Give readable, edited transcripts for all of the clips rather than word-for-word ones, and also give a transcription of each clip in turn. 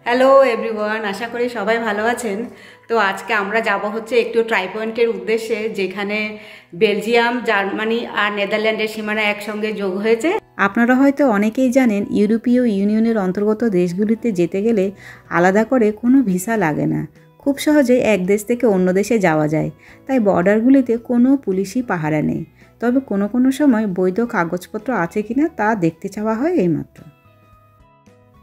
Hello everyone, আশা করি সবাই ভালো আছেন। তো আজকে আমরা যাব হচ্ছে একটু ট্রাই পয়েন্টের উদ্দেশ্যে, যেখানে বেলজিয়াম, জার্মানি আর নেদারল্যান্ডের সীমানা একসঙ্গে যোগ হয়েছে। আপনারা হয়তো অনেকেই জানেন, ইউরোপীয় ইউনিয়নের অন্তর্গত দেশগুলিতে যেতে গেলে আলাদা করে কোনো ভিসা লাগে না, খুব সহজে এক দেশ থেকে অন্য দেশে যাওয়া যায়। তাই বর্ডারগুলিতে কোনো পুলিশি পাহারা নেই, তবে কোনো কোনো সময় বৈধ কাগজপত্র আছে কিনা তা দেখতে চাওয়া হয় এইমাত্র।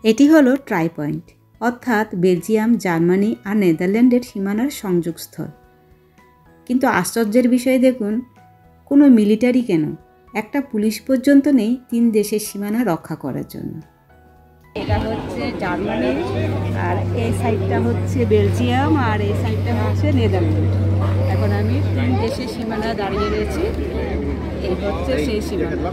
এটি হলো ট্রাই পয়েন্ট, অর্থাৎ বেলজিয়াম, জার্মানি আর নেদারল্যান্ডের সীমানার সংযোগস্থল। কিন্তু আশ্চর্যের বিষয় দেখুন, কোনো মিলিটারি কেন, একটা পুলিশ পর্যন্ত নেই 3 দেশের সীমানা রক্ষা করার জন্য। এটা হচ্ছে জার্মানি, আর এই সাইডটা হচ্ছে বেলজিয়াম, আর এই সাইডটা হচ্ছে নেদারল্যান্ড। এখন আমি 3 দেশের সীমানা দাঁড়িয়ে রয়েছি। এই হচ্ছে সেই সীমানা।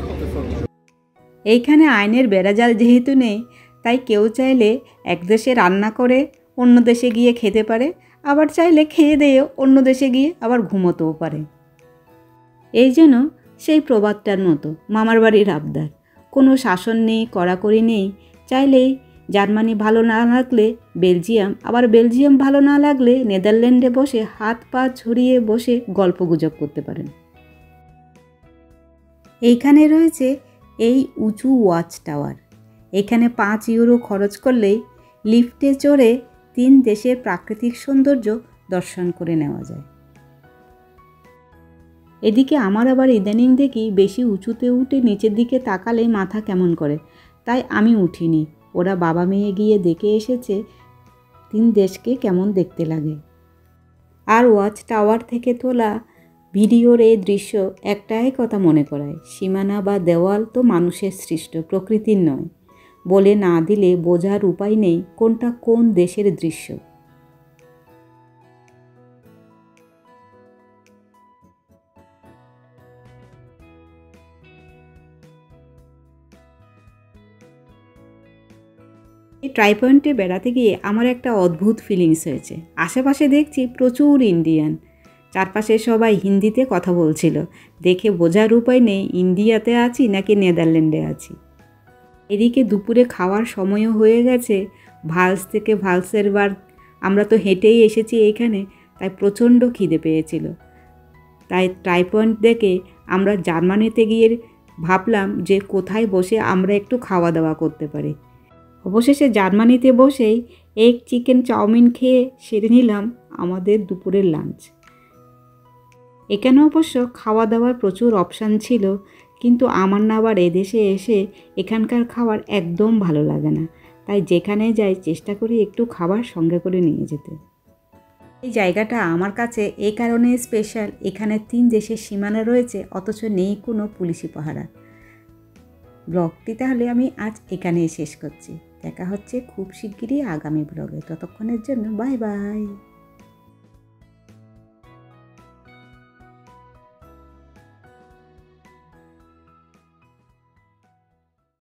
এইখানে আইনের বেড়াজাল যেহেতু নেই, তাই কেউ চাইলে এক দেশে রান্না করে অন্য দেশে গিয়ে খেতে পারে, আবার চাইলে খেয়ে দিয়ে অন্য দেশে গিয়ে আবার ঘুমোতেও পারে। এই যেন সেই প্রবাদটার মতো, মামার বাড়ির আবদার। কোনো শাসন নেই, কড়াকড়ি নেই। চাইলেই জার্মানি ভালো না লাগলে বেলজিয়াম, আবার বেলজিয়াম ভালো না লাগলে নেদারল্যান্ডে বসে হাত পা ছড়িয়ে বসে গল্পগুজব করতে পারেন। এইখানে রয়েছে এই উঁচু ওয়াচ টাওয়ার। এখানে 5 ইউরো খরচ করলেই লিফটে চড়ে 3 দেশের প্রাকৃতিক সৌন্দর্য দর্শন করে নেওয়া যায়। এদিকে আমার আবার ইদানিং দেখি বেশি উঁচুতে উঠে নিচের দিকে তাকালে মাথা কেমন করে, তাই আমি উঠিনি। ওরা বাবা মেয়ে গিয়ে দেখে এসেছে 3 দেশকে কেমন দেখতে লাগে। আর ওয়াচ টাওয়ার থেকে তোলা ভিডিওর এই দৃশ্য একটাই কথা মনে করায়, সীমানা বা দেওয়াল তো মানুষের সৃষ্ট, প্রকৃতির নয়। বলে না দিলে বোঝার উপায় নেই কোনটা কোন দেশের দৃশ্য। এই ট্রাই পয়েন্টে বেড়াতে গিয়ে আমার একটা অদ্ভুত ফিলিংস হয়েছে। আশেপাশে দেখছি প্রচুর ইন্ডিয়ান, চারপাশে সবাই হিন্দিতে কথা বলছিল। দেখে বোঝার উপায় নেই ইন্ডিয়াতে আছি নাকি নেদারল্যান্ডে আছি। এদিকে দুপুরে খাওয়ার সময়ও হয়ে গেছে। ভালস থেকে ভালসেরবার্গ আমরা তো হেঁটেই এসেছি এইখানে, তাই প্রচণ্ড খিদে পেয়েছিল। তাই ট্রাই পয়েন্ট দেখে আমরা জার্মানিতে গিয়ে ভাবলাম যে কোথায় বসে আমরা একটু খাওয়া দাওয়া করতে পারি। অবশেষে জার্মানিতে বসেই এগ চিকেন চাউমিন খেয়ে সেরে নিলাম আমাদের দুপুরের লাঞ্চ। এখানে অবশ্য খাওয়া দাওয়ার প্রচুর অপশান ছিল, কিন্তু আমার না আবার এদেশে এসে এখানকার খাবার একদম ভালো লাগে না। তাই যেখানে যাই চেষ্টা করি একটু খাবার সঙ্গে করে নিয়ে যেতে। এই জায়গাটা আমার কাছে এই কারণে স্পেশাল, এখানে 3 দেশের সীমানা রয়েছে, অথচ নেই কোনো পুলিশি পাহারা। ব্লগটি তাহলে আমি আজ এখানেই শেষ করছি। দেখা হচ্ছে খুব শিগগিরই আগামী ব্লগে। ততক্ষণের জন্য বাই বাই।